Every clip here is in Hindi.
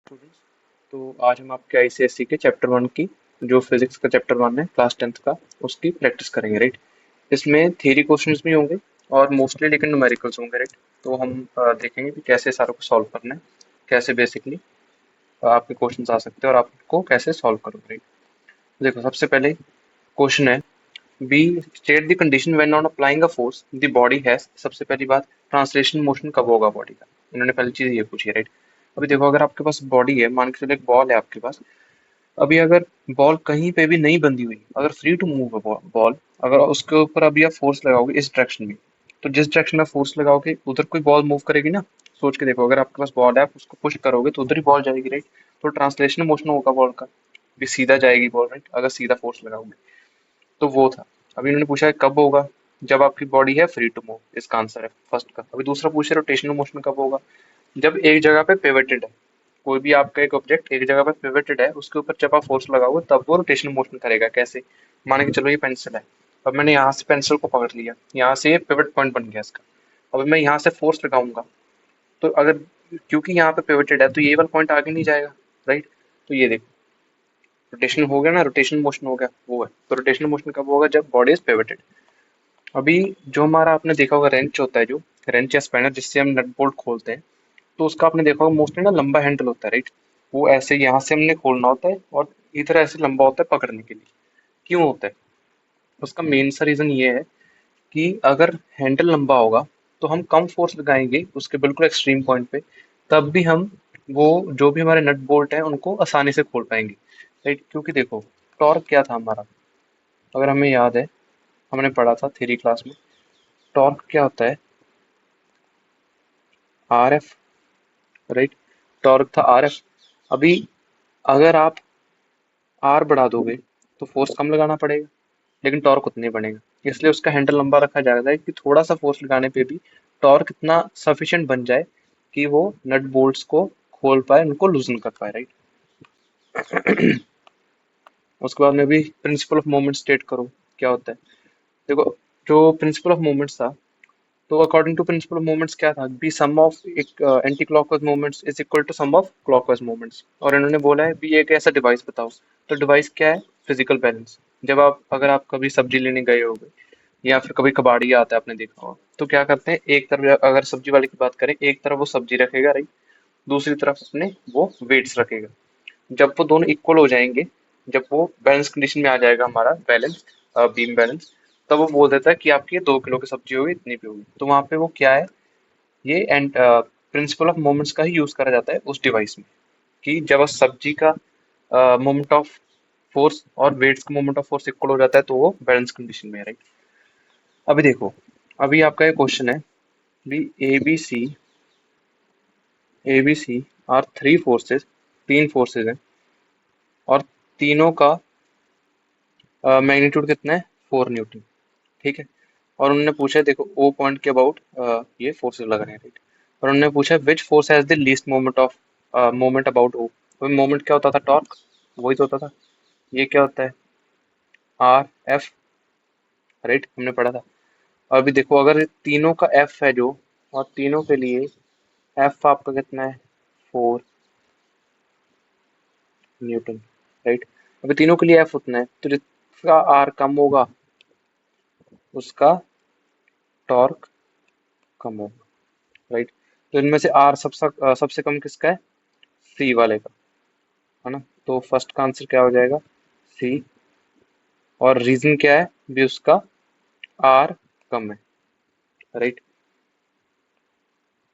स्टूडेंट्स। तो आज हम आपके आईसीएससी के चैप्टर 1 की जो फिजिक्स का चैप्टर 1 है क्लास 10th का उसकी प्रैक्टिस करेंगे, राइट। इसमें थ्योरी क्वेश्चंस भी होंगे और मोस्टली लेकिन न्यूमेरिकल्स होंगे, राइट। तो हम देखेंगे कि कैसे सारों को सॉल्व करना है, कैसे बेसिकली आपके क्वेश्चंस आ सकते हैं और आपको कैसे सॉल्व करोगे, राइट। देखो, सबसे पहले क्वेश्चन है B, state the condition when not applying a force the body has. सबसे पहली बात, ट्रांसलेशन मोशन कब होगा बॉडी का। इन्होंने पहली चीज ये पूछी है, राइट। अभी देखो, अगर आपके पास बॉडी है, मान के चलो एक बॉल है आपके पास। अभी अगर बॉल कहीं पे भी नहीं बंधी हुई, अगर फ्री टू मूव है बॉल, अगर उसके ऊपर अभी आप फोर्स लगाओगे इस डायरेक्शन में, तो जिस डायरेक्शन में फोर्स लगाओगे उधर कोई बॉल मूव करेगी ना। सोच के देखो, अगर आपके पास बॉल है, आप उसको पुश करोगे तो उधर ही बॉल जाएगी, राइट। तो ट्रांसलेशन मोशन होगा बॉल का, भी सीधा जाएगी बॉल, राइट, अगर सीधा फोर्स लगाओगे। तो वो था। अभी इन्होंने पूछा है कब होगा, जब आपकी बॉडी है फ्री टू मूव, इसका आंसर है फर्स्ट का। अभी दूसरा पूछा है रोटेशनल मोशन कब होगा, जब एक जगह पे पिवटेड है। कोई भी आपका एक ऑब्जेक्ट एक जगह पे पिवटेड है, उसके ऊपर जब आप फोर्स लगाओगे तब वो रोटेशनल मोशन करेगा। कैसे, मान के चलो ये पेंसिल है। अब मैंने यहाँ से पेंसिल को पकड़ लिया, यहाँ से ये पिवट पॉइंट बन गया इसका। अब मैं यहाँ से फोर्स लगाऊंगा, तो अगर, क्योंकि यहाँ पे पिवटेड है तो ये वाला पॉइंट आगे नहीं जाएगा, राइट। तो ये देखो, रोटेशन हो गया ना, रोटेशन मोशन हो गया, वो है। तो रोटेशनल मोशन कब होगा, जब बॉडी इज पिवटेड। अभी जो हमारा आपने देखा होगा रेंच होता है, जो रेंच या स्पैनर जिससे हम नट बोल्ट खोलते हैं, तो उसका आपने देखा होगा मोस्टली ना लंबा हैंडल होता है, राइट। वो ऐसे यहाँ से हमने खोलना होता है और इधर ऐसे लंबा होता है पकड़ने के लिए। क्यों होता है, उसका मेन सा रीजन ये है कि अगर हैंडल लंबा होगा तो हम कम फोर्स लगाएंगे उसके बिल्कुल एक्सट्रीम पॉइंट पे, तब भी हम वो जो भी हमारे नट बोल्ट हैं उनको आसानी से खोल पाएंगे, राइट। क्योंकि देखो, टॉर्क क्या था हमारा, अगर हमें याद है, हमने पढ़ा था थ्योरी क्लास में। टॉर्क क्या होता है, आर एफ, राइट। टॉर्क था आर एफ। अभी अगर आप आर बढ़ा दोगे तो फोर्स कम लगाना पड़ेगा, लेकिन टॉर्क उतनी बनेगा। इसलिए उसका हैंडल लंबा रखा जाता है कि थोड़ा सा फोर्स लगाने पे भी टॉर्क इतना सफिशिएंट बन जाए कि वो नट बोल्ट्स को खोल पाए, उनको लूजन कर पाए, राइट। उसके बाद में भी प्रिंसिपल ऑफ मोमेंट स्टेट करो क्या होता है। देखो, जो प्रिंसिपल ऑफ मोमेंट्स था, तो according to principle of moments क्या था, बी सम ऑफ एक anti clockwise moments is equal to sum of clockwise moments. और इन्होंने बोला है भी एक ऐसा डिवाइस बताओ। तो डिवाइस क्या है, फिजिकल बैलेंस। जब आप, अगर आप कभी सब्जी लेने गए होगे या फिर कभी कबाड़ी आता है आपने देखा होगा, तो क्या करते हैं, एक तरफ अगर सब्जी वाले की बात करें, एक तरफ वो सब्जी रखेगा, राइट, दूसरी तरफ अपने वो वेट्स रखेगा। जब वो दोनों इक्वल हो जाएंगे, जब वो बैलेंस कंडीशन में आ जाएगा हमारा बैलेंस, बीम बैलेंस, तब वो बोल देता है कि आपकी ये 2 किलो की सब्जी होगी, इतनी भी होगी। तो वहां पे वो क्या है, ये एंड प्रिंसिपल ऑफ मोमेंट्स का ही यूज करा जाता है उस डिवाइस में, कि जब उस सब्जी का मोमेंट ऑफ फोर्स और वेट्स का मोमेंट ऑफ फोर्स इक्वल हो जाता है तो वो बैलेंस कंडीशन में है, राइट। अभी देखो, अभी आपका ये क्वेश्चन है भी, A B C are three forces, तीन फोर्सेस हैं, और तीनों का मैग्नीट्यूड कितना है, 4 न्यूटन, ठीक है। और उन्होंने पूछा है, देखो ओ पॉइंट के अबाउट ये फोर्सेस लग रहे हैं, राइट। और उन्होंने पूछा which force has the least moment of moment about O. Moment क्या होता था, टॉर्क, वही तो होता था। ये क्या होता है, आर एफ, राइट, हमने पढ़ा था। और अभी देखो, अगर तीनों का एफ है जो, और तीनों के लिए एफ आपका कितना है, 4 न्यूटन, राइट। अभी तीनों के लिए एफ उतना है, तो जिसका आर कम होगा उसका टॉर्क कम होगा, राइट। तो इनमें से आर सबसे कम किसका है, सी वाले का, है ना। तो फर्स्ट का आंसर क्या हो जाएगा, सी। और रीजन क्या है भी, उसका आर कम है, राइट।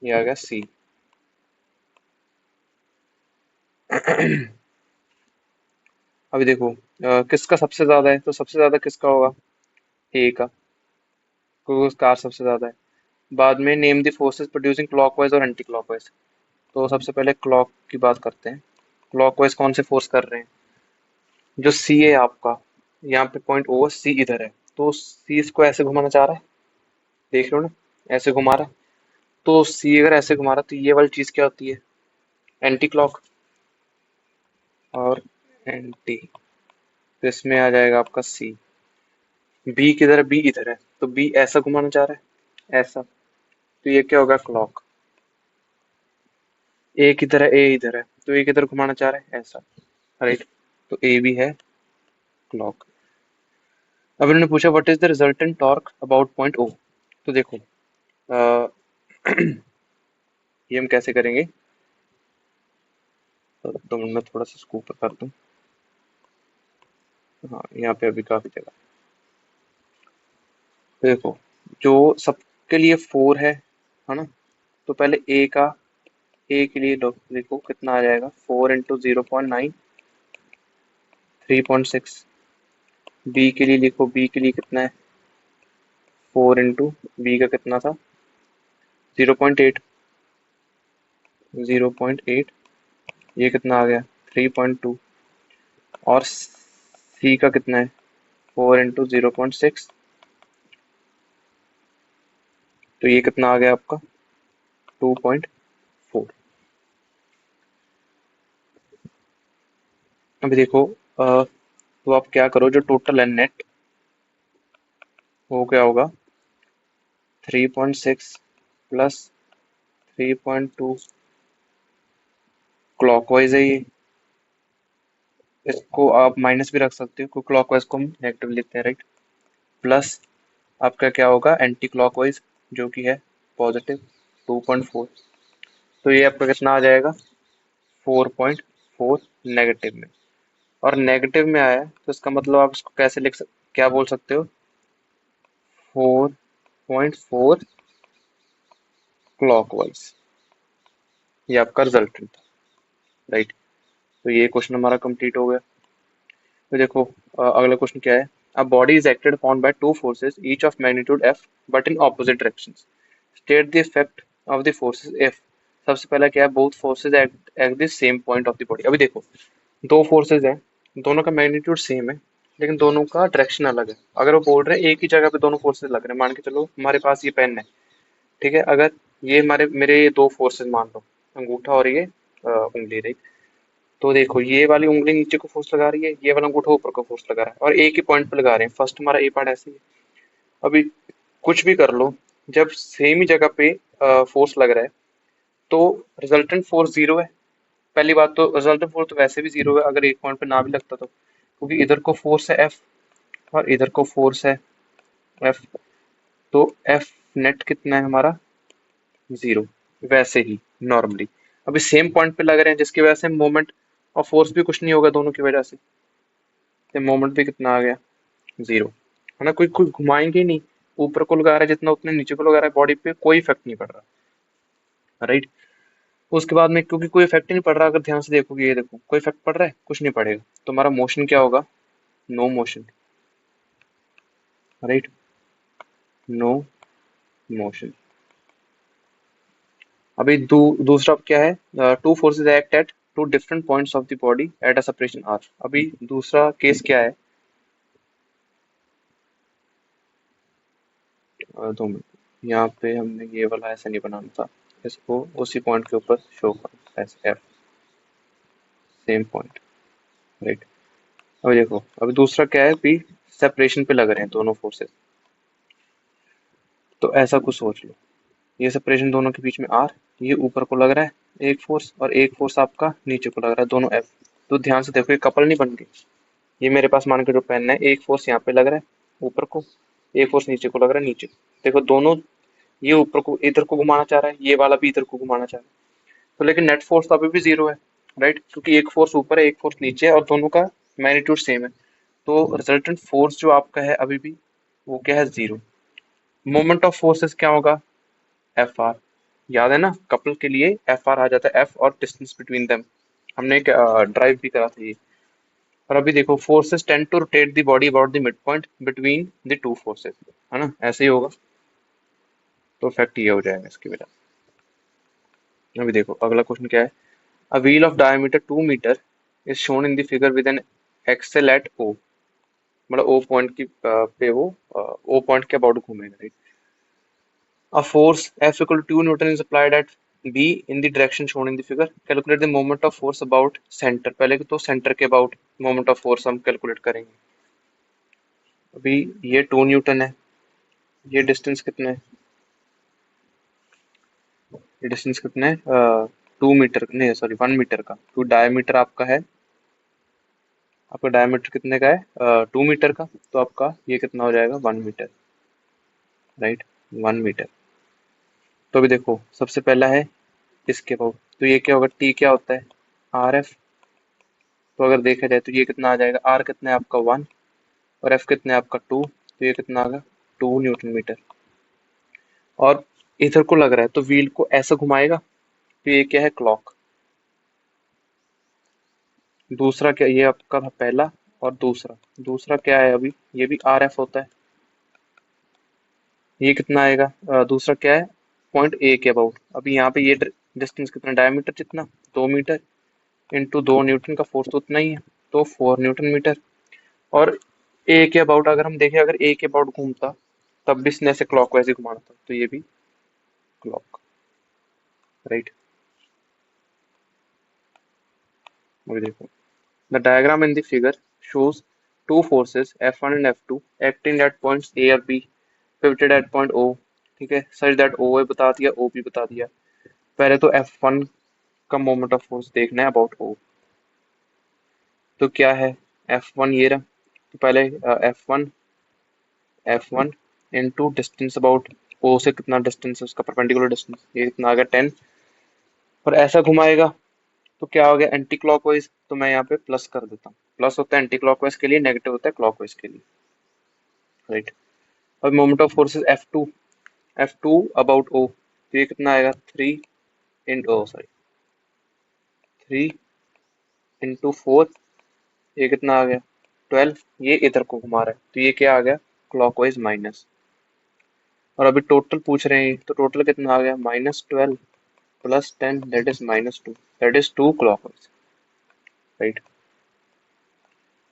ये आ गया सी। अभी देखो, किसका सबसे ज्यादा है, तो सबसे ज्यादा किसका होगा, ए का, क्योंकि उसका आर सबसे ज्यादा है। बाद में name the forces producing clockwise और एंटी क्लॉकवाइज। तो सबसे पहले क्लॉक की बात करते हैं। क्लॉकवाइज कौन से फोर्स कर रहे हैं, जो सी है आपका, यहाँ पे पॉइंट ओ, सी इधर है, तो सी इसको ऐसे घुमाना चाह रहा है, देख रहे हो ना, ऐसे घुमा रहा है। तो सी अगर ऐसे घुमा रहा है तो ये वाली चीज क्या होती है, एंटी क्लॉक। और एंटी, तो इसमें आ जाएगा आपका सी। बी किधर है, बी इधर है, तो बी ऐसा घुमाना चाह रहा है, ऐसा, तो ये क्या होगा, क्लॉक। ए की तरह ए इधर है तो ए किधर घुमाना चाह रहा है, ऐसा, राइट। तो ए भी है क्लॉक। अब इन्होंने पूछा what is the resultant torque about point O. तो देखो अ, ये हम कैसे करेंगे, तो मैं थोड़ा सा इसको ऊपर कर दूं। हाँ यहाँ पे अभी काफी जगह। तो देखो जो सबके लिए 4 है ना, तो पहले ए का, ए के लिए देखो कितना आ जाएगा, 4 × 0.9, 3.6। बी के लिए लिखो, बी के लिए कितना है, 4 × बी का कितना था, 0.8, 0.8, ये कितना आ गया, 3.2। और सी का कितना है, 4 × 0.6, तो ये कितना आ गया आपका, 2.4। अभी देखो तो आप क्या करो, जो टोटल है नेट वो क्या होगा, 3.6 प्लस 3.2, क्लॉकवाइज है ये, इसको आप माइनस भी रख सकते हो क्योंकि क्लॉकवाइज को हम नेगेटिव लिखते हैं, राइट। प्लस आपका क्या होगा एंटी क्लॉकवाइज, जो कि है पॉजिटिव, 2.4। तो ये आपका कितना आ जाएगा, 4.4 नेगेटिव में। और नेगेटिव में आया है तो इसका मतलब आप इसको कैसे क्या बोल सकते हो, 4.4 क्लॉकवाइज। ये आपका रिजल्टेंट था, राइट। तो ये क्वेश्चन हमारा कंप्लीट हो गया। तो देखो अगला क्वेश्चन क्या है, a body is acted upon by two forces each of magnitude F but in opposite directions, state the effect of the forces if. सबसे पहला क्या है, both forces act at the same point of the body. अभी देखो दो फोर्सेस हैं, दोनों का मैग्नीट्यूड सेम है लेकिन दोनों का डायरेक्शन अलग है। अगर वो बोल रहे हैं एक ही जगह पे दोनों फोर्सेस लग रहे हैं, मान के चलो हमारे पास ये पेन है, ठीक है, अगर ये हमारे मेरे ये दो फोर्सेस मान लो, अंगूठा और ये उंगली, रही। तो देखो ये वाली उंगली नीचे को फोर्स लगा रही है, ये वाला अंगूठा ऊपर को फोर्स लगा रहा है, और एक ही पॉइंट पे लगा रहे हैं। फर्स्ट हमारा ए पार्ट ऐसे ही है। अभी कुछ भी कर लो, जब सेम ही जगह पे फोर्स लग रहा है तो रिजल्टेंट फोर्स जीरो है। पहली बात तो रिजल्टेंट फोर्स तो वैसे भी जीरो है अगर एक पॉइंट पे ना भी लगता तो, क्योंकि इधर को फोर्स है एफ और इधर को फोर्स है एफ। तो एफ नेट कितना है हमारा, जीरो। वैसे ही नॉर्मली अभी सेम पॉइंट पे लग रहे हैं जिसकी वजह से मोमेंट और फोर्स भी कुछ नहीं होगा दोनों की वजह से, तो मोमेंट भी कितना आ गया, जीरो, है ना। कोई कोई घुमाएंगे ही नहीं, ऊपर को लगा रहा है जितना उतने नीचे को लगा रहा है, बॉडी पे कोई इफेक्ट नहीं पड़ रहा, राइट। उसके बाद में क्योंकि कोई इफेक्ट ही नहीं पड़ रहा, अगर ध्यान से देखोगे, ये देखो कोई इफेक्ट पड़ रहा है, कुछ नहीं पड़ेगा, तो हमारा मोशन क्या होगा, no motion, right, no motion. अभी दूसरा क्या है, two forces act at two different points of the body at a separation r. अभी दूसरा केस क्या है, 2 मिनट, यहाँ पे हमने ये वाला ऐसा नहीं बनाना था, इसको उसी पॉइंट के ऊपर शो कर ऐसे एफ, सेम पॉइंट, राइट। अभी देखो अभी दूसरा क्या है, भी सेपरेशन पे लग रहे हैं दोनों फोर्सेस, तो ऐसा कुछ सोच लो, ये सेपरेशन दोनों के बीच में आर, ये ऊपर को लग रहा है एक फोर्स और एक फोर्स आपका नीचे को लग रहा है, दोनों एफ। तो ध्यान से देखो ये कपल नहीं बन गई, ये मेरे पास मान के जो पेन है, एक फोर्स यहाँ पे लग रहा है ऊपर को, एक फोर्स नीचे को लग रहा है नीचे। देखो दोनों, ये ऊपर को इधर को घुमाना चाह रहा है, ये वाला भी इधर को घुमाना चाह रहा है, तो लेकिन नेट फोर्स तो अभी भी जीरो है, राइट, क्योंकि एक फोर्स ऊपर है एक फोर्स नीचे है और दोनों का मैग्नीट्यूड सेम है। तो रिजल्टेंट फोर्स जो आपका है अभी भी, वो क्या है, जीरो। मोमेंट ऑफ फोर्सेस क्या होगा, एफ आर। याद है ना, कपल के लिए एफ आर आ जाता है, एफ और डिस्टेंस बिटवीन देम, हमने एक ड्राइव भी करा था ये। और अभी देखो forces tend to rotate the body about the mid point between the two forces, है ना, ऐसे ही होगा। तो इफेक्ट ये हो जाएगा इसकी वजह से। अभी देखो अगला क्वेश्चन क्या है, a wheel of diameter 2 metre is shown in the figure with an axle at O. मतलब ओ पॉइंट की पे वो ओ पॉइंट के अबाउट घूमेगा, right. A force F equal to 2 Newton is applied at B in the direction shown in the figure. Calculate the moment of force about center. पहले तो center के about moment of force हम calculate करेंगे। अभी ये 2 न्यूटन है, ये डिस्टेंस कितना है, ये डिस्टेंस कितना है, 2 मीटर, नहीं सॉरी 1 मीटर का, तो डायमीटर आपका है, आपका डायमीटर कितने का है 2 मीटर का, तो आपका ये कितना हो जाएगा 1 मीटर, राइट, 1 मीटर। तो अभी देखो सबसे पहला है इसके अबाउट, तो ये क्या होगा, टी क्या होता है आर एफ, तो अगर देखा जाए तो ये कितना आ जाएगा, आर कितना है आपका 1 और एफ कितना है आपका 2, तो ये कितना आ गया 2 न्यूटन मीटर। और इधर को लग रहा है तो व्हील को ऐसा घुमाएगा, तो ये क्या है क्लॉक। दूसरा क्या, ये आपका था पहला, और दूसरा दूसरा क्या है अभी, ये भी आर एफ होता है, ये कितना आएगा दूसरा क्या है पॉइंट ए के अबाउट, अभी यहाँ पे ये डिस्टेंस कितना, डायमीटर कितना 2 मीटर, इंटू 2 न्यूटन का फोर्स तो उतना ही है, तो 4 न्यूटन मीटर। और ए के अबाउट अगर हम देखें, अगर ए के अबाउट घूमता तब भी इसने ऐसे क्लॉक वाइज ही घुमाना था, तो ये भी क्लॉक, राइट। अभी देखो the diagram in the figure shows two forces F1 and F2 acting at points A और B pivoted at point O, ठीक है, such that OA बता दिया OB बता दिया। पहले तो F1 का मोमेंट ऑफ फोर्स देखना है अबाउट O, तो क्या है F1 ये रहा, तो पहले F1 into distance about O से कितना डिस्टेंस है उसका परपेंडिकुलर डिस्टेंस, ये कितना आ गया 10, और ऐसा घुमाएगा तो क्या हो गया एंटी क्लॉकवाइज, तो मैं यहाँ पे प्लस कर देता हूँ, प्लस होता है एंटी क्लॉकवाइज के लिए, नेगेटिव होता है क्लॉकवाइज के लिए, राइट। और moment of forces F2 about O, तो ये कितना आएगा 3 इंटू 4, ये कितना आ गया 12, ये इधर को घुमा रहा है तो ये क्या आ गया क्लॉकवाइज माइनस। और अभी टोटल पूछ रहे हैं तो टोटल कितना आ गया -12 plus 10 that is -2, that is 2 clockwise, right.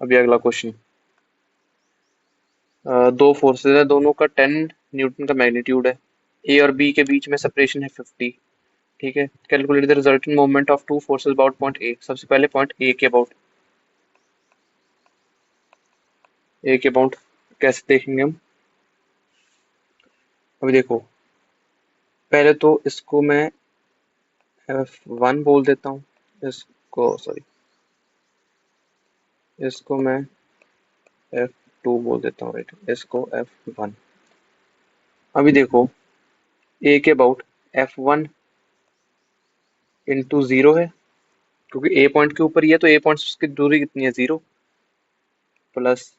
अभी अगला क्वेश्चन, दो फोर्सेस है, दोनों का 10 न्यूटन का मैग्नीट्यूड है, ए और बी के बीच में सेपरेशन है 50, ठीक है। Calculate the resultant moment of two forces about point A, सबसे पहले पॉइंट ए के अबाउट, ए के अबाउट कैसे देखेंगे हम, अभी देखो पहले तो इसको मैं F1 बोल देता हूँ, इसको सॉरी इसको मैं F2 बोल देता हूँ, राइट, इसको F1। अभी देखो ए के अबाउट F1 इंटू 0 है, क्योंकि ए पॉइंट के ऊपर ही है तो ए पॉइंट की दूरी कितनी है 0, प्लस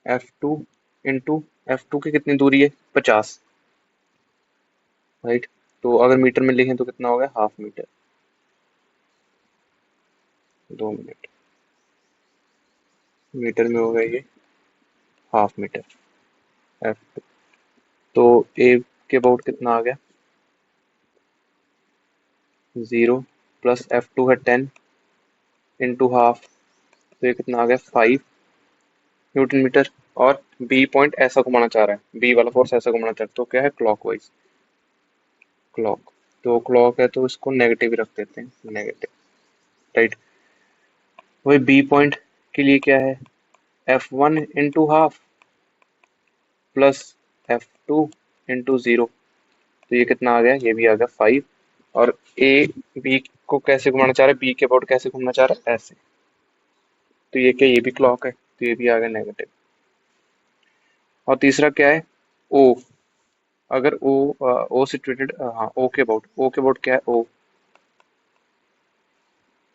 F2 इंटू F2 की कितनी दूरी है 50, राइट। तो अगर मीटर में लिखें तो कितना हो गया हाफ मीटर, 2 मिनट, मीटर में हो गया ये हाफ मीटर F2, तो ए के अबाउट कितना आ गया 0, प्लस F2 है 10 इंटू हाफ, तो ये कितना आ गया 5 न्यूटन मीटर। और बी पॉइंट ऐसा घुमाना चाह रहा है, बी वाला फोर्स ऐसा घुमाना चाह रहा है, तो क्या है क्लॉकवाइज, क्लॉक, तो क्लॉक है तो इसको नेगेटिव ही रख देते हैं, नेगेटिव, राइट। वही बी पॉइंट के लिए क्या है F1 into half plus F2 into 0, तो ये कितना आ गया, ये भी आ गया 5। और ए बी को कैसे घुमाना चाह रहा है, बी के अबाउट कैसे घूमना चाह रहा है ऐसे, तो ये क्या, ये भी क्लॉक है तो ये भी आ गया नेगेटिव। और तीसरा क्या है ओ, अगर ओ सिचुएटेड, हाँ ओ के अबाउट क्या है ओ,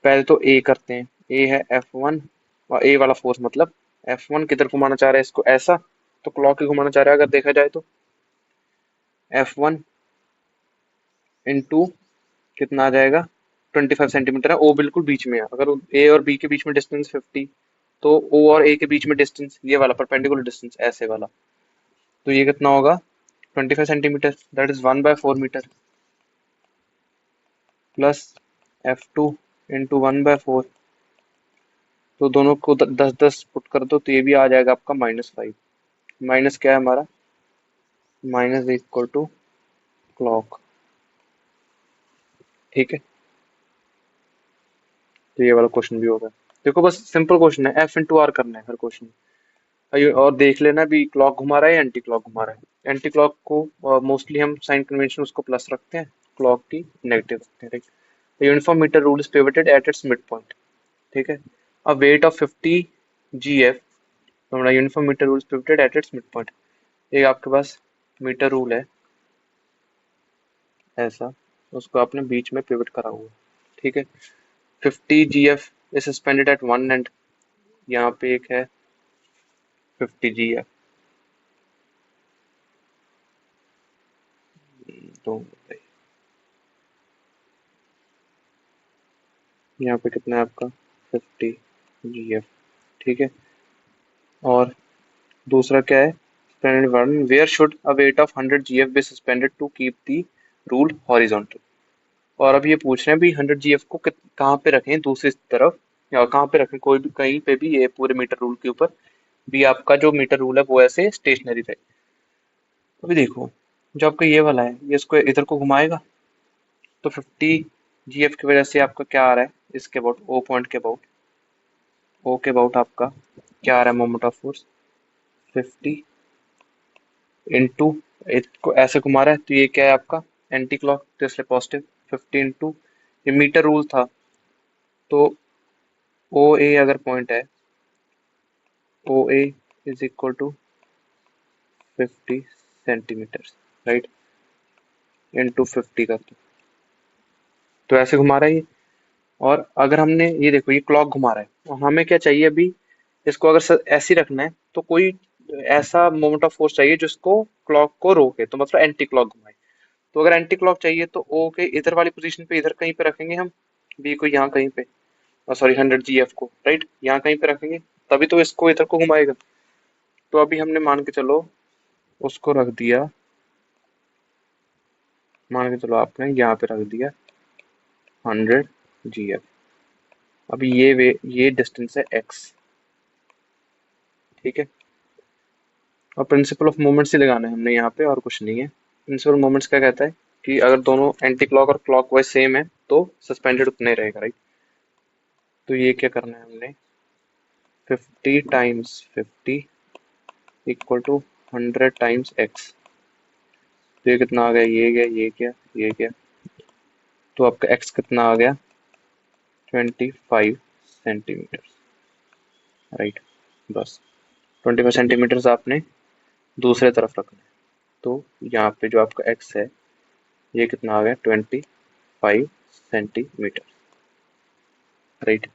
पहले तो ए करते हैं, ए है F1, और ए वाला फोर्स मतलब F1 किधर घुमाना चाह रहा है इसको ऐसा, तो क्लॉक ही घुमाना चाह रहा है अगर देखा जाए तो। F1 इंटू कितना आ जाएगा 25 सेंटीमीटर है, ओ बिल्कुल बीच में है, अगर ए और बी के बीच में डिस्टेंस 50, तो ओ और ए के बीच में डिस्टेंस ये वाला परपेंडिकुलर डिस्टेंस ऐसे वाला, तो ये कितना होगा 25 centimetre, that is 1/4 metre, plus F2 into 1/4, तो दोनों को 10-10 पुट कर दो तो ये भी आ जाएगा आपका -5, माइनस क्या है हमारा, माइनस इक्वल टू क्लॉक, ठीक है। तो ये वाला क्वेश्चन भी होगा, देखो बस सिंपल क्वेश्चन है, एफ इंटू आर करना है हर क्वेश्चन, और देख लेना भी क्लॉक घुमा रहा है या एंटी क्लॉक घुमा रहा है। एंटी क्लॉक को मोस्टली हम साइन कन्वेंशन उसको प्लस रखते हैं, क्लॉक की नेगेटिव रखते हैं, right. Uniform metre rule is pivoted at its mid point, ठीक है। अ वेट ऑफ 50 GF, हमारा uniform metre rule is pivoted at its mid point. ये आपके पास मीटर रूल है ऐसा, उसको आपने बीच में पिवट करा हुआ, ठीक है। 50 GF is suspended at one end, यहाँ पे एक है 50 GF, तो यहाँ पे कितना है आपका 50 GF, ठीक है। और दूसरा क्या है, suspended one, where should a weight of 100 GF be suspended to keep the rule horizontal। और अब ये पूछ रहे हैं भी 100 GF को कहाँ पे रखें दूसरी तरफ, या कहाँ पे रखें, कोई भी कहीं पे भी, ये पूरे मीटर रूल के ऊपर भी आपका जो मीटर रूल है वो ऐसे स्टेशनरी रहे। अभी देखो, जो आपका ये वाला है ये इसको इधर को घुमाएगा, तो 50 GF की वजह से आपका क्या आ रहा है, इसके अबाउट ओ पॉइंट के अबाउट, ओ के अबाउट आपका क्या आ रहा है मोमेंट ऑफ फोर्स 50 इंटू, इसको ऐसे घुमा रहा है तो ये क्या है आपका एंटी क्लॉक, तो इसलिए पॉजिटिव 50 इंटू, ये मीटर रूल था तो ओ ए अगर पॉइंट है, O A is equal to 50 centimetre, right, into 50 का, तो ऐसे घुमा रहा है ये। और अगर हमने ये देखो ये क्लॉक घुमा रहा है और हमें क्या चाहिए अभी, इसको अगर ऐसे ही रखना है तो कोई ऐसा मोमेंट ऑफ फोर्स चाहिए जिसको क्लॉक को रोके, तो मतलब एंटी क्लॉक घुमाए। तो अगर एंटी क्लॉक चाहिए तो ओ के इधर वाली पोजीशन पे इधर कहीं पे रखेंगे हम, बी को यहाँ कहीं पे, सॉरी 100 GF को, राइट, यहाँ कहीं पे रखेंगे, तभी तो इसको इधर को घुमाएगा। तो अभी हमने मान के चलो उसको रख दिया, मान के चलो आपने यहाँ पे रख दिया 100 GF। अभी ये डिस्टेंस है x, ठीक है। और प्रिंसिपल ऑफ मोमेंट्स ही लगाना है हमने यहाँ पे, और कुछ नहीं है। प्रिंसिपल मोमेंट्स क्या कहता है कि अगर दोनों एंटी क्लॉक और क्लॉक वाइज सेम है तो सस्पेंडेड उतना ही रहेगा, राइट। तो ये क्या करना है हमने, 50 times 50 equal to 100 times x, तो ये कितना आ गया, ये गया, ये क्या, ये क्या, तो आपका x कितना आ गया 25 सेंटीमीटर, राइट। बस 25 सेंटीमीटर आपने दूसरे तरफ रखना है, तो यहाँ पे जो आपका x है ये कितना आ गया 25 सेंटीमीटर, राइट।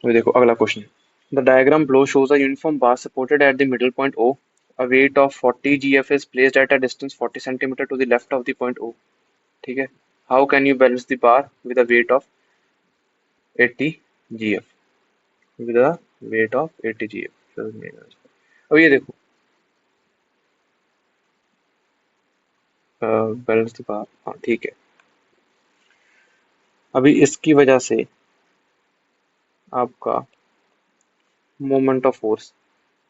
तो देखो अगला question, the diagram below shows a uniform bar supported at the middle point O, a weight of 40 GF is placed at a distance 40 centimeter to the left of the point O, ठीक है। How can you balance the bar with a weight of 80 GF, with a weight of 80 GF। अब ये देखो बैलेंस द बार, हाँ ठीक है। अभी इसकी वजह से आपका मोमेंट ऑफ फोर्स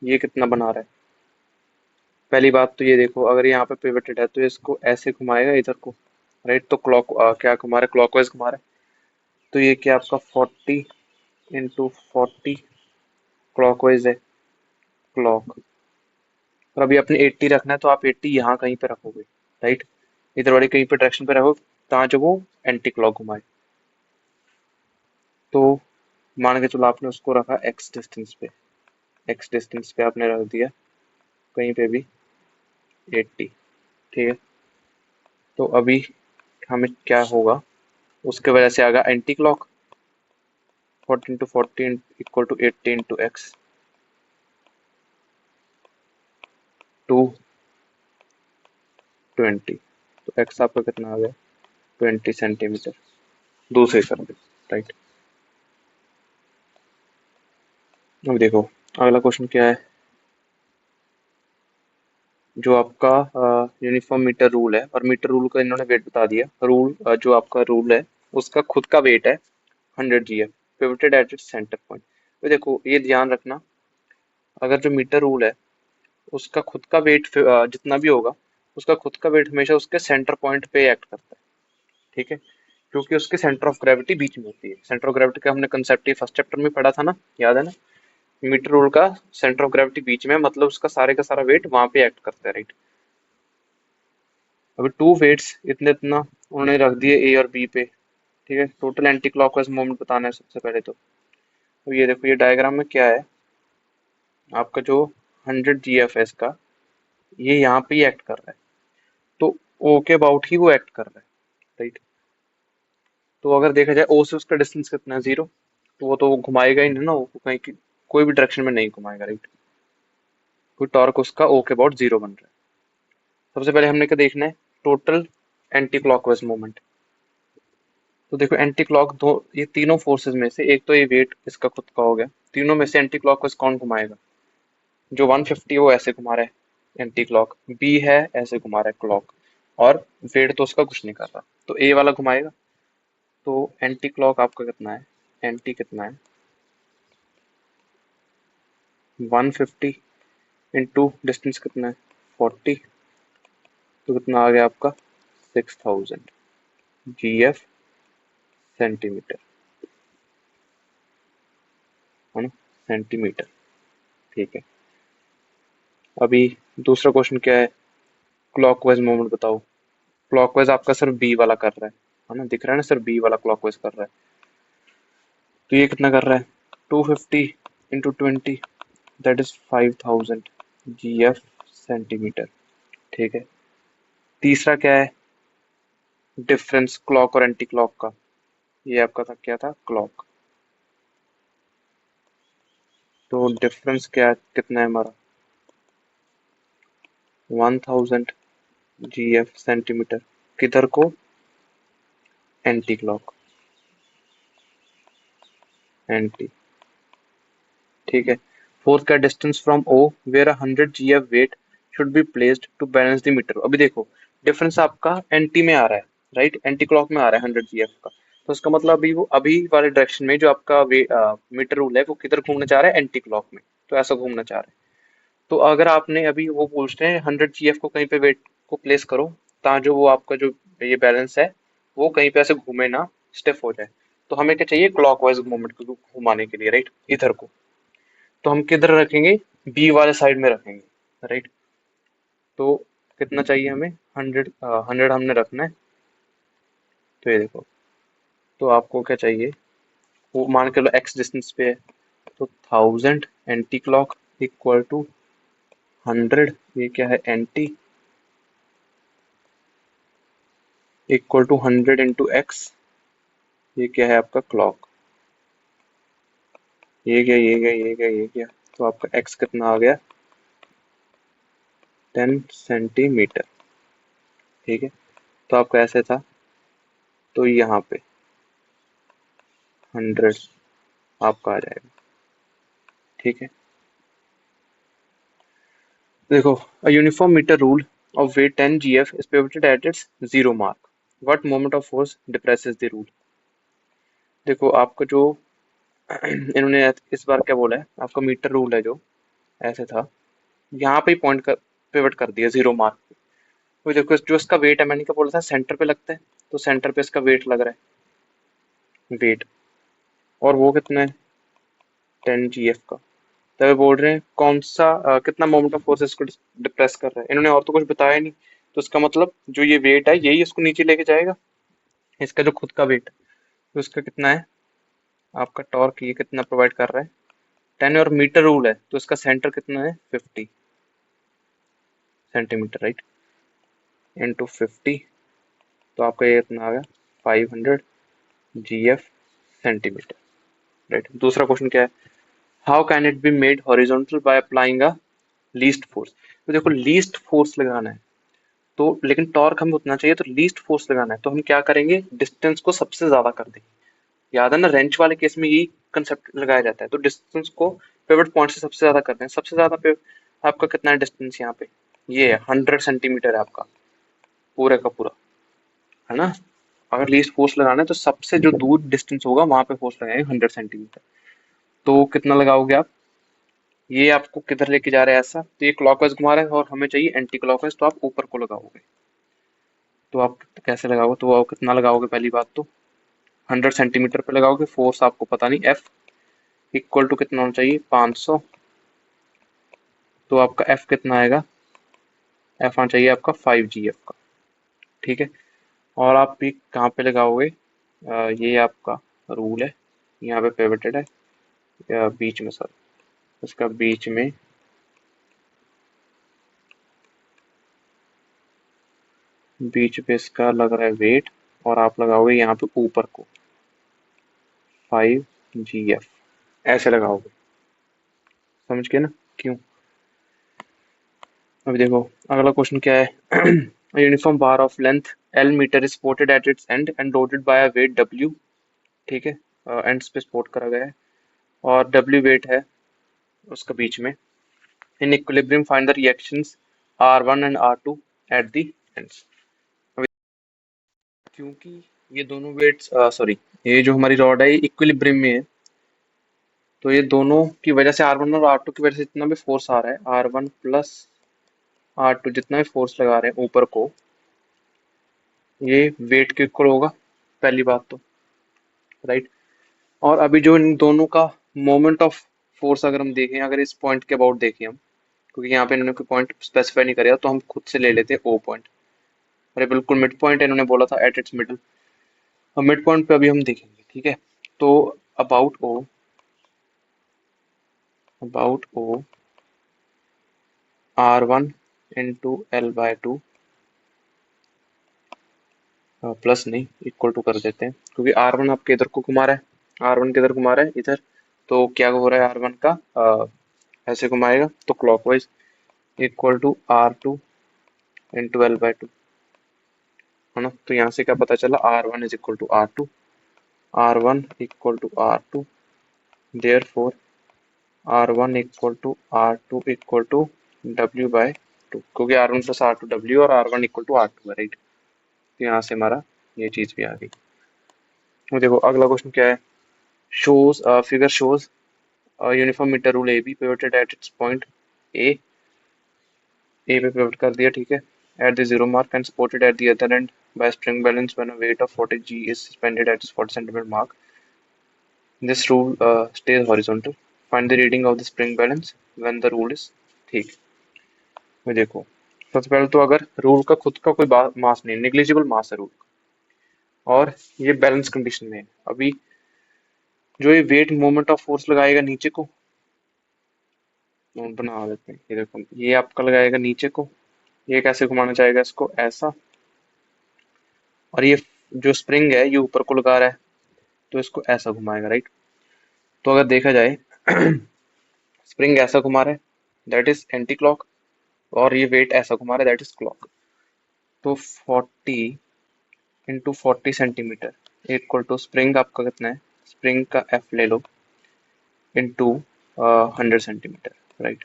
ये कितना बना रहा है, पहली बात तो ये देखो अगर यहाँ पे पिवटेड है तो इसको ऐसे घुमाएगा इधर को, राइट, तो क्लॉक क्या घुमा रहा है, क्लॉकवाइज घुमा रहा है, तो ये क्या आपका 40 इंटू 40 क्लॉकवाइज है क्लॉक। और अभी अपने 80 रखना है तो आप 80 यहाँ कहीं पे रखोगे, राइट, इधर वाली कहीं पे डायरेक्शन पे रखो ताकि वो एंटी क्लॉक घुमाए। तो मान के चलो आपने उसको रखा एक्स डिस्टेंस पे आपने रख दिया कहीं पे भी 80, ठीक है। तो अभी हमें क्या होगा, उसके वजह से आएगा anti clock 40 into 40 equal to 80 into x, 220, तो एक्स आपका कितना आ गया 20 सेंटीमीटर दूसरी तरफ, राइट। अब देखो अगला क्वेश्चन क्या है, जो आपका यूनिफॉर्म मीटर रूल है, और मीटर रूल का इन्होंने वेट बता दिया, रूल जो आपका रूल है उसका खुद का वेट है 100 GF, pivoted at its centre point. तो देखो ये ध्यान रखना, अगर जो मीटर रूल है उसका खुद का वेट जितना भी होगा उसका खुद का वेट हमेशा उसके सेंटर पॉइंट पे एक्ट करता है, ठीक है, क्योंकि उसके सेंटर ऑफ ग्रेविटी बीच में होती है। सेंटर ऑफ ग्रेविटी का हमने कंसेप्ट ही फर्स्ट चैप्टर में पढ़ा था ना, याद है ना, मीटर रूल का सेंटर ऑफ ग्रेविटी बीच में, मतलब उसका सारे का सारा वेट वहां पे एक्ट करता है, राइट। अभी टू वेट्स इतने इतना उन्होंने रख दिए ए और बी पे, ठीक है। टोटल एंटी क्लॉकवाइज मोमेंट बताना है सबसे पहले तो ये देखो, ये डायग्राम में क्या है, आपका जो 100 GF है इसका, ये यहाँ पे ही एक्ट कर रहा है, तो ओ के अबाउट ही वो एक्ट कर रहा है, राइट। तो अगर देखा जाए ओ से उसका डिस्टेंस कितना है, 0, तो वो घुमाएगा ही नहीं ना, वो कहीं की कोई भी डायरेक्शन में नहीं घुमाएगा, राइट। कोई टॉर्क उसका ओ के अबाउट 0 बन रहा है। सबसे पहले हमने क्या देखना है, टोटल एंटी क्लॉकवाइज मूवमेंट। तो देखो एंटी क्लॉक दो, ये तीनों फोर्सेस में से एक तो ये वेट इसका खुद का हो गया, तीनों में से एंटी क्लॉकवाइज कौन घुमाएगा, जो 150 वो ऐसे घुमा रहा है एंटी क्लॉक, बी है ऐसे घुमा रहा है क्लॉक, और वेट तो उसका कुछ नहीं कर रहा, तो ए वाला घुमाएगा। तो एंटी क्लॉक आपका कितना है, एंटी कितना है, 150 इंटू डिस्टेंस कितना है, 40, तो कितना आ गया आपका, 6000 GF सेंटीमीटर, है ना, सेंटीमीटर, ठीक है। अभी दूसरा क्वेश्चन क्या है, क्लॉकवाइज मूवमेंट बताओ। क्लॉकवाइज आपका सिर्फ बी वाला कर रहा है ना, दिख रहा है ना, सिर्फ बी वाला क्लॉकवाइज कर रहा है, तो ये कितना कर रहा है, 250 into 20, that is 5000 GF centimetre, ठीक है। तीसरा क्या है, डिफरेंस क्लॉक और एंटी क्लॉक का, ये आपका था क्या था, क्लॉक, तो डिफरेंस क्या कितना है हमारा, 1000 GF सेंटीमीटर, किधर को, एंटी क्लॉक, एंटी, ठीक है। फोर्थ का distance from O where 100 GF weight should be placed to balance the metre. अभी देखो डिफरेंस आपका एंटी में आ रहा है, राइट, एंटी क्लॉक में आ रहा है 100 GF का, तो इसका मतलब अभी वो अभी वाले डायरेक्शन में जो आपका मीटर रूल है वो किधर घूमना चाह रहा है, एंटी क्लॉक में, तो ऐसा घूमना चाह रहा है। तो अगर आपने अभी वो पूछते हैं 100 GF को कहीं पे वेट को प्लेस करो, ताकि जो वो आपका जो ये बैलेंस है वो कहीं पे ऐसे घूमे ना, स्टिफ हो जाए, तो हमें क्या चाहिए, क्लॉकवाइज मूवमेंट को घुमाने के लिए, राइट, इधर को, तो हम किधर रखेंगे, बी वाले साइड में रखेंगे, राइट। तो कितना चाहिए हमें, 100 हमने रखना है, तो ये देखो, तो आपको क्या चाहिए, वो मान के लो एक्स डिस्टेंस पे है, तो 1000 एंटी क्लॉक इक्वल टू 100, ये क्या है, anti, equal to 100 into x, ये क्या है आपका क्लॉक, ये क्या, तो आपका एक्स कितना आ गया, 10 सेंटीमीटर, ठीक है। तो आपका ऐसे था, तो यहाँ पे 100 आपका आ जाएगा, ठीक है। देखो, a uniform meter rule of weight 10 GF is pivoted at its zero mark. What moment of force depresses the rule? देखो आपका जो इन्होंने इस बार क्या बोला है, आपका मीटर रूल है जो ऐसे था, यहाँ पे पॉइंट कर पिवट कर दिया 0 मार्क पे। तो देखो जो इसका वेट है, मैंने क्या बोला था, सेंटर पे लगता है, तो सेंटर पे इसका वेट लग रहा है, वेट, और वो कितना है, 10 GF का। तभी बोल रहे हैं कौन सा कितना मोमेंट ऑफ फोर्स इसको डिप्रेस कर रहा है, इन्होंने और तो कुछ बताया नहीं, तो इसका मतलब जो ये वेट है यही इसको नीचे लेके जाएगा, इसका जो खुद का वेट है, तो इसका कितना है, आपका टॉर्क ये कितना प्रोवाइड कर रहा है, 10, और मीटर रूल है तो इसका सेंटर कितना है, 50 सेंटीमीटर, राइट, इंटू 50, तो आपका ये कितना आ गया, 500 GF सेंटीमीटर, राइट। दूसरा क्वेश्चन क्या है, how can it be made horizontal by applying a least force. तो देखो लीस्ट फोर्स लगाना है, तो लेकिन टॉर्क हमें उतना चाहिए, तो लीस्ट फोर्स लगाना है, तो हम क्या करेंगे, डिस्टेंस को सबसे ज्यादा कर देंगे। याद है ना, रेंच वाले केस में यही कंसेप्ट लगाया जाता है, तो डिस्टेंस को पिवट पॉइंट से सबसे ज्यादा करते हैं, सबसे ज्यादा पे आपका कितना है डिस्टेंस यहाँ पे, ये है 100 सेंटीमीटर है आपका, पूरे का पूरा, है ना। अगर लीस्ट फोर्स लगाना है तो सबसे जो दूर डिस्टेंस होगा वहां पे फोर्स लगाएंगे 100 सेंटीमीटर, तो कितना लगाओगे आप, ये आपको किधर लेके जा रहा है ऐसा, तो ये क्लॉकवाइज घुमा रहा है और हमें चाहिए एंटी क्लॉकवाइज, तो आप ऊपर को लगाओगे, तो आप कैसे लगाओगे, तो आप कितना लगाओगे, पहली बात तो 100 सेंटीमीटर पे लगाओगे, फोर्स आपको पता नहीं, एफ इक्वल टू कितना होना चाहिए, 500, तो आपका एफ कितना आएगा, एफ आना चाहिए आपका 5 GF का, ठीक है। और आप पिक कहाँ पे लगाओगे, ये आपका रूल है, यहाँ पे पिवटेड है, बीच में सर, उसका बीच में इसका लग रहा है वेट, और आप लगाओगे यहाँ पे ऊपर को 5GF, ऐसे लगाओगे, समझ गए ना क्यों। अभी देखो अगला क्वेश्चन क्या है। Uniform bar of length L metre is supported at its end dotted by a weight W, ठीक है, एंड्स पे सपोर्ट करा गया है, और W वेट है उसका बीच में। In equilibrium find the reactions R1 and R2 at the ends. क्योंकि ये दोनों वेट्स, सॉरी, ये जो हमारी रॉड है ये इक्विलिब्रियम में है, तो ये दोनों की वजह से R1 और R2 की वजह से जितना भी फोर्स आ रहा है, R1 प्लस R2 जितना भी फोर्स लगा रहे हैं ऊपर को, ये वेट के इक्वल होगा, पहली बात तो, राइट। और अभी जो इन दोनों का मोमेंट ऑफ फोर्स अगर हम देखें, अगर इस पॉइंट के अबाउट देखें हम, क्योंकि यहाँ पे इन्होंने कोई पॉइंट स्पेसिफाई नहीं करा, तो हम खुद से ले लेते हैं O पॉइंट, अरे बिल्कुल मिड पॉइंट है, इन्होंने बोला था एट इट्स मिडल, और मिड पॉइंट पे अभी हम देखेंगे, ठीक है। तो about O R1 into L/2 plus नहीं इक्वल टू कर देते हैं, क्योंकि R1 आपके इधर को घुमा रहा है, R1 किधर घुमा रहा है, इधर, तो क्या हो रहा है R1 का, ऐसे घुमाएगा तो clockwise, equal to R2 into L/2, है ना। तो यहाँ से क्या पता चला, R1 is equal to R2, R1 equal to R2, therefore R1 equal to R2 equal to W/2, क्योंकि R1 प्लस R2 W और R1 इक्वल टू R2 है, राइट। तो यहाँ से हमारा ये चीज भी आ गई। तो देखो अगला क्वेश्चन क्या है, shows figure shows a uniform meter rule AB pivoted at its point A पे pivot कर दिया, ठीक है, at the zero mark and supported at the other end by spring balance when a weight of 40 G is suspended at its 40 centimeter mark. This rule stays horizontal. Find the reading of the spring balance when the rule is, ठीक। ये देखो सबसे पहले तो अगर रूल का खुद का कोई मास नहीं, निग्लिजिबल मास है रूल, और ये बैलेंस कंडीशन में है, अभी जो ये वेट मोमेंट ऑफ फोर्स लगाएगा नीचे को, नोट बना देते हैं, ये देखो ये आपका लगाएगा नीचे को, ये कैसे घुमाना चाहेगा इसको, ऐसा, और ये जो स्प्रिंग है ये ऊपर को लगा रहा है, तो इसको ऐसा घुमाएगा, राइट। तो अगर देखा जाए स्प्रिंग ऐसा घुमा रहा है, दैट इज एंटी क्लॉक, और ये वेट ऐसा घुमा रहा है, दैट इज क्लॉक। तो 40 × 40 सेंटीमीटर इक्वल टू स्प्रिंग आपका कितना है, स्प्रिंग का F ले लो, इंटू 100 सेंटीमीटर, राइट।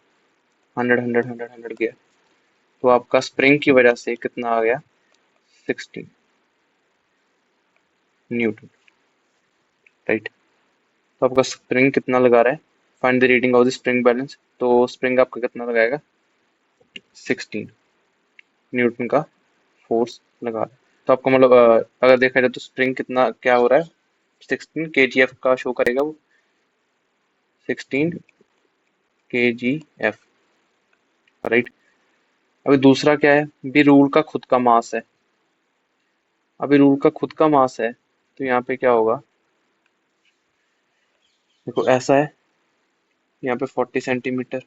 100 गया, तो आपका स्प्रिंग की वजह से कितना आ गया, 16 न्यूटन, राइट। तो आपका स्प्रिंग कितना लगा रहा है, find the reading of the spring balance, तो स्प्रिंग आपका कितना लगाएगा, 16 न्यूटन का फोर्स लगा रहा है। तो आपका मतलब अगर देखा जाए तो स्प्रिंग कितना क्या हो रहा है, 16 kgf का शो करेगा वो, 16 kgf, राइट। अभी दूसरा क्या है, भी रूल का खुद का मास है, अभी रूल का खुद का मास है, तो यहाँ पे क्या होगा, देखो ऐसा है, यहाँ पे 40 सेंटीमीटर,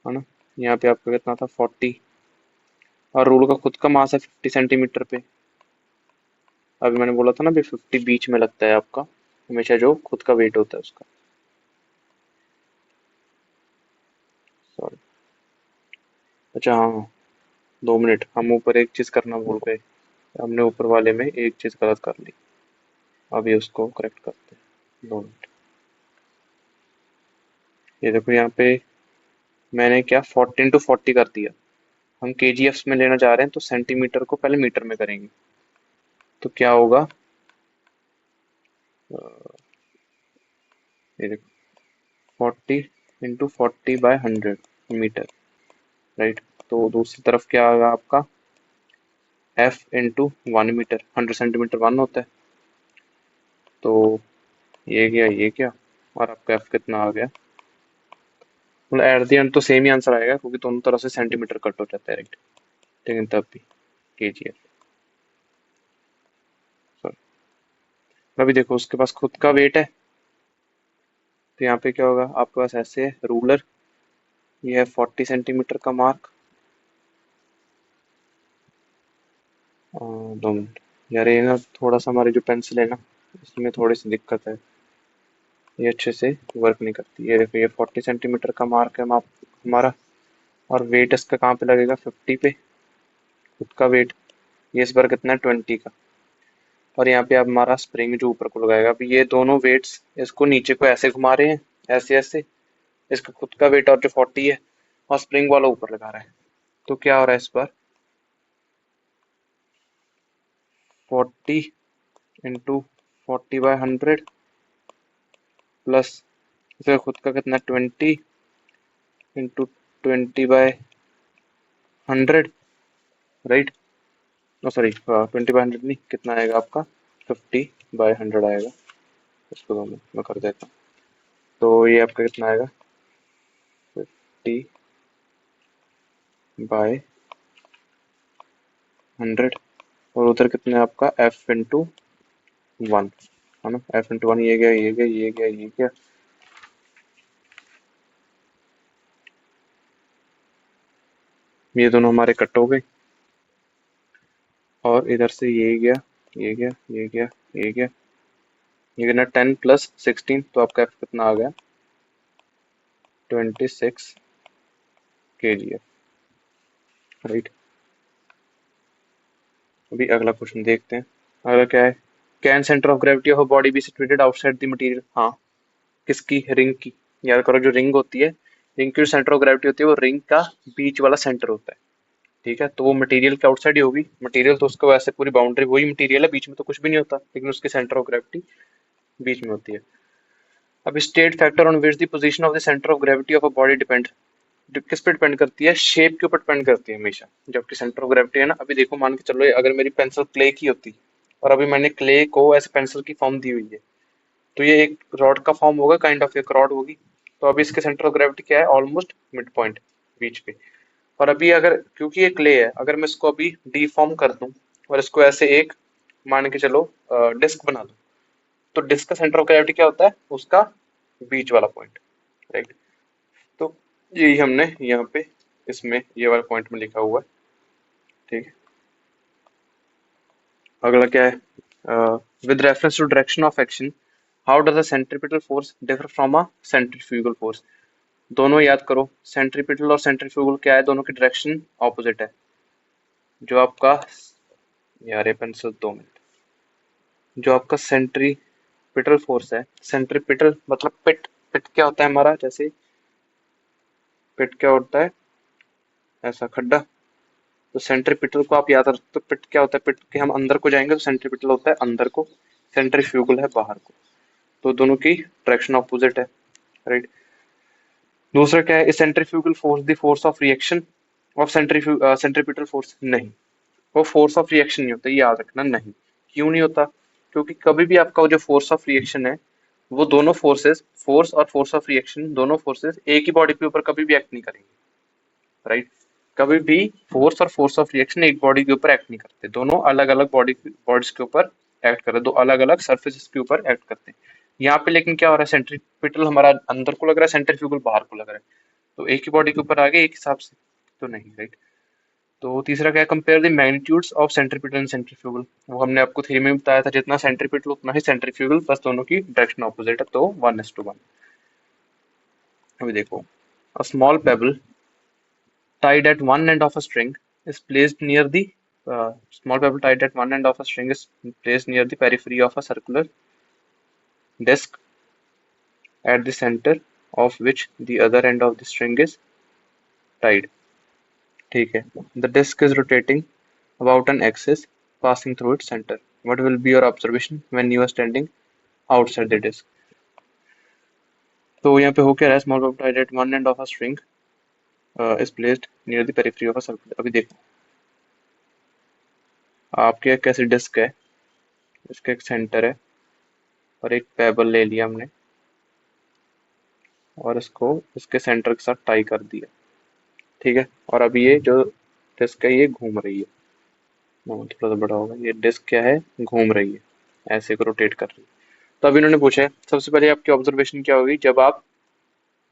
है ना, यहाँ पे आपका कितना था 40, और रूल का खुद का मास है 50 सेंटीमीटर पे। अभी मैंने बोला था ना भी 50 बीच में लगता है आपका हमेशा, जो खुद का वेट होता है उसका, सॉरी, अच्छा हाँ, 2 मिनट, हम ऊपर एक चीज करना भूल गए, हमने ऊपर वाले में एक चीज गलत कर ली, अभी उसको करेक्ट करते हैं, 2 मिनट। ये देखो यहाँ पे मैंने क्या 40 × 40 कर दिया, हम kgf में लेना चाह रहे हैं, तो सेंटीमीटर को पहले मीटर में करेंगे, तो क्या होगा, ये देखो 40 × 40/100 मीटर, राइट। तो दूसरी तरफ क्या आएगा आपका, F इंटू 1 मीटर, 100 सेंटीमीटर 1 होता है, तो ये क्या, और आपका F कितना आ गया, मतलब एट द एंड तो सेम ही आंसर आएगा, क्योंकि दोनों तरफ से सेंटीमीटर कट हो जाता है, राइट। लेकिन तब भी kgf। सॉरी, अभी देखो उसके पास खुद का वेट है, तो यहाँ पे क्या होगा, आपके पास ऐसे है रूलर, ये है 40 सेंटीमीटर का मार्क। 2 मिनट यार, ये ना थोड़ा सा हमारी जो पेंसिल है ना, इसमें थोड़ी सी दिक्कत है, ये अच्छे से वर्क नहीं करती। ये देखो, ये 40 सेंटीमीटर का मार्क है हमारा, और वेट इसका कहाँ पे लगेगा, 50 पे, खुद का वेट। ये इस बार कितना है, 20 का। और यहाँ पे अब हमारा स्प्रिंग जो ऊपर को लगाएगा, अभी ये दोनों वेट्स इसको नीचे को ऐसे घुमा रहे हैं, ऐसे ऐसे, इसका खुद का वेट और जो 40 है, और स्प्रिंग वाला ऊपर लगा रहा है। तो क्या हो रहा है इस बार, 40 इंटू 40/100 प्लस इसका खुद का कितना, 20 इंटू 20/100, राइट। सॉरी, 20/100 नहीं, कितना आएगा आपका, 50/100 आएगा। इसको दो मिनट मैं कर देता हूँ। तो ये आपका कितना आएगा, 50/100, और उधर कितना है आपका, f/1, है ना, f/1, ये गया ये गया ये गया ये गया, ये दोनों हमारे कट हो गए, और इधर से ये गया ये गया ये गया ये गया, ये कितना, 10 + 16, तो आपका f कितना आ गया, 26 kgf, राइट। अभी अगला क्वेश्चन देखते हैं। अगला क्या है, can centre of gravity of a body be situated outside the material. हाँ, किसकी, रिंग की। याद करो, जो रिंग होती है, रिंग की जो सेंटर ऑफ ग्रेविटी होती है, वो रिंग का बीच वाला सेंटर होता है, ठीक है। तो वो मटेरियल के आउटसाइड ही होगी, मटेरियल तो उसका वैसे पूरी बाउंड्री वही मटेरियल है, बीच में तो कुछ भी नहीं होता, लेकिन उसकी सेंटर ऑफ ग्रेविटी बीच में होती है। अब state factor on which the position of the centre of gravity of a body depend, किस पे डिपेंड करती है, शेप के ऊपर डिपेंड करती है हमेशा। जबकि सेंटर ऑफ ग्रेविटी है ना, अभी देखो मान के चलो, अगर मेरी पेंसिल क्ले की होती, और अभी मैंने क्ले को ऐसे पेंसिल की फॉर्म दी हुई है, तो ये एक रॉड का फॉर्म होगा, काइंड ऑफ एक रॉड होगी। तो अभी इसके सेंटर ऑफ ग्रेविटी क्या है, ऑलमोस्ट मिड पॉइंट, बीच पे। और अभी अगर, क्योंकि ये क्ले है, अगर मैं इसको अभी डीफॉर्म कर दूं, और इसको ऐसे एक, मान के चलो, डिस्क बना दूं, तो डिस्क का सेंटर ऑफ ग्रेविटी क्या होता है, उसका बीच वाला पॉइंट, राइट। तो यही हमने यहाँ पे इसमें ये वाला पॉइंट में लिखा हुआ है, ठीक है। अगला क्या है, with reference to direction of action, how does the centripetal force differ from a centrifugal force. दोनों याद करो, सेंट्रीपिटल और सेंट्रीफ्यूगल क्या है, दोनों की डायरेक्शन ऑपोजिट है। जो आपका, यार ये पेंसिल 2 मिनट, जो आपका सेंट्रीपिटल फोर्स है, सेंट्रीपिटल मतलब पिट, पिट क्या होता है हमारा, जैसे पिट क्या होता है, ऐसा खड्डा। तो सेंट्रीपिटल को आप याद रखते हो, पिट क्या होता है, पिट के हम अंदर को जाएंगे तो सेंट्रीपिटल होता है अंदर को, सेंट्रीफ्यूगल है बाहर को। तो दोनों की डायरेक्शन ऑपोजिट है, राइट। दूसरा क्या है, centrifugal force the force of reaction of centripetal force, नहीं, वो फोर्स ऑफ रिएक्शन नहीं होता, ये याद रखना, नहीं। क्यों नहीं होता, क्योंकि कभी भी आपका वो जो फोर्स ऑफ रिएक्शन है, वो दोनों फोर्सेस, फोर्स और फोर्स ऑफ रिएक्शन, दोनों फोर्सेस एक ही बॉडी के ऊपर कभी भी एक्ट नहीं करेंगे, राइट। कभी भी फोर्स और फोर्स ऑफ रिएक्शन एक बॉडी के ऊपर एक्ट नहीं करते, दोनों अलग अलग बॉडीज के ऊपर एक्ट कर रहे हैं, दो अलग अलग सर्फेसिस के ऊपर एक्ट करते हैं। यहाँ पे लेकिन क्या हो रहा है, सेंट्रीपिटल हमारा अंदर को लग रहा है, सेंट्रीफ्यूगल बाहर को लग रहा है, तो एक ही बॉडी के ऊपर आ गए एक हिसाब से, तो नहीं, राइट। तो तीसरा क्या है, compare the magnitudes of centripetal and centrifugal, वो हमने आपको थ्योरी में बताया था, जितना सेंट्रीपिटल उतना ही सेंट्रीफ्यूगल, बस दोनों की डायरेक्शन ऑपोजिट है, तो 1:1। अभी देखो, a small payable tied at one end of a string is placed near the small pebble tied at one end of a string is placed near the periphery of a circular disc at the center of which the other end of the string is tied, ठीक है। The disc is rotating about an axis passing through its center. What will be your observation when you are standing outside the disc? तो यहाँ पे हो क्या रहा है, small pebble tied at one end of a string is placed near the periphery of a circular। अभी देखो, आपके एक कैसी डिस्क है, इसका एक सेंटर है, और एक पेबल ले लिया हमने, और इसको इसके सेंटर के साथ टाई कर दिया, ठीक है। और अब ये जो डिस्क है ये घूम रही है, थोड़ा सा बड़ा होगा, ये डिस्क क्या है, घूम रही है, ऐसे को रोटेट कर रही है। तो अब इन्होंने पूछा है सबसे पहले आपकी ऑब्जर्वेशन क्या होगी जब आप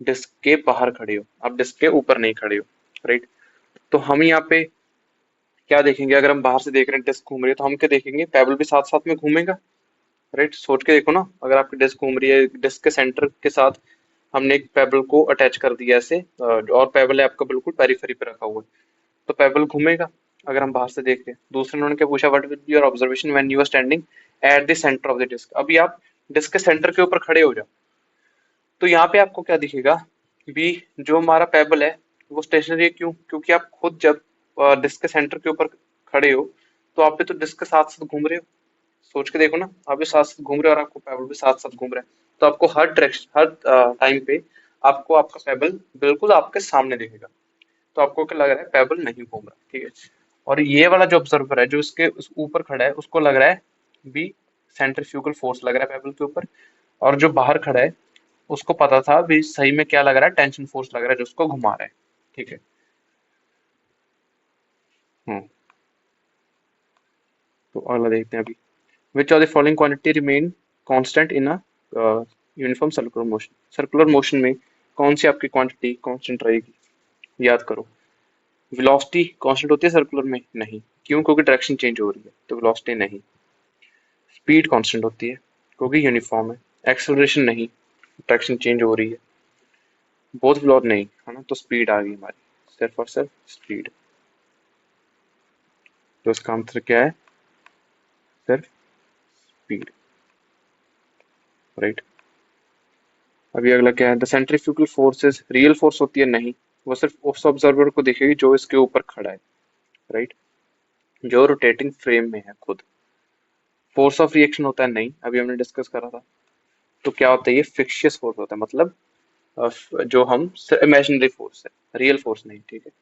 डिस्क के बाहर खड़े हो, आप डिस्क के ऊपर नहीं खड़े हो, राइट। तो हम यहाँ पे क्या देखेंगे, अगर हम बाहर से देख रहे हैं डिस्क घूम रही है तो हम क्या देखेंगे, पेबल भी साथ साथ में घूमेगा, राइट। सोच के देखो ना, अगर आपकी डिस्क घूम रही है, डिस्क के सेंटर के साथ हमने एक पेबल को अटैच कर दिया ऐसे, और पेबल है आपका बिल्कुल पेरीफेरी पे रखा हुआ है, तो पेबल घूमेगा अगर हम बाहर से देख रहे हैं। दूसरे उन्होंने क्या पूछा, what will be your observation when you are standing at the centre of the disc. अभी आप डिस्क के सेंटर के ऊपर खड़े हो जाओ, तो यहाँ पे आपको क्या दिखेगा भी, जो हमारा पेबल है वो स्टेशनरी है। क्यों? क्योंकि आप खुद जब डिस्क के सेंटर के ऊपर खड़े हो तो आप भी तो डिस्क के साथ साथ घूम रहे हो। सोच के देखो ना, आप भी साथ साथ घूम रहे हो और आपको पेबल भी साथ साथ घूम रहा है, तो आपको हर डायरेक्शन, हर टाइम पे आपको आपका पेबल बिल्कुल आपके सामने दिखेगा। तो आपको क्या लग रहा है, पेबल नहीं घूम रहा, ठीक है। और ये वाला जो ऑब्जर्वर है जो इसके ऊपर खड़ा है, उसको लग रहा है भी सेंट्रीफ्यूगल फोर्स लग रहा है पेबल के ऊपर, और जो बाहर खड़ा है उसको पता था भी सही में क्या लग रहा है, टेंशन फोर्स लग रहा है जो उसको घुमा रहा है, ठीक है। हम्म। तो अगला देखते हैं अभी, which of the following quantity remain constant in a uniform circular motion. Circular motion में कौन सी आपकी क्वांटिटी कांस्टेंट रहेगी, याद करो। वेलोसिटी कांस्टेंट होती है सर्कुलर में? नहीं। क्यों? क्योंकि डायरेक्शन चेंज हो रही है, तो वेलोसिटी नहीं। स्पीड कांस्टेंट होती है क्योंकि यूनिफॉर्म है। एक्सेलरेशन नहीं, डायरेक्शन चेंज हो रही है। बोथ वेलोसिटी नहीं, है ना, तो स्पीड आ गई हमारी, सिर्फ और सिर्फ स्पीड। तो इसका आंसर क्या है, सिर्फ स्पीड, राइट। अभी अगला क्या है, the centrifugal forces real force होती है? नहीं, वो सिर्फ उस ऑब्जर्वर को दिखेगी जो इसके ऊपर खड़ा है, राइट, जो रोटेटिंग फ्रेम में है खुद। फोर्स ऑफ रिएक्शन होता है? नहीं, अभी हमने डिस्कस करा था। तो क्या होता है, ये फिक्शियस फोर्स होता है, मतलब जो हम इमेजिनरी फोर्स है, रियल फोर्स नहीं, ठीक है।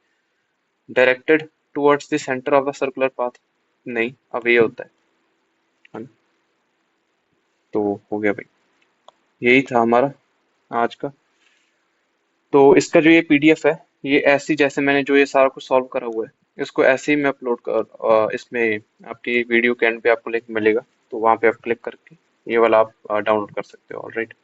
Directed towards the centre of the circular path? नहीं, अब ये होता है ना? तो हो गया भाई, यही था हमारा आज का। तो इसका जो ये पीडीएफ है, ये ऐसी जैसे मैंने जो ये सारा कुछ सॉल्व करा हुआ है, इसको ऐसे ही मैं अपलोड कर इसमें आपकी वीडियो के एंड पे आपको लिंक मिलेगा, तो वहाँ पे आप क्लिक करके ये वाला आप डाउनलोड कर सकते हो, ऑलराइट।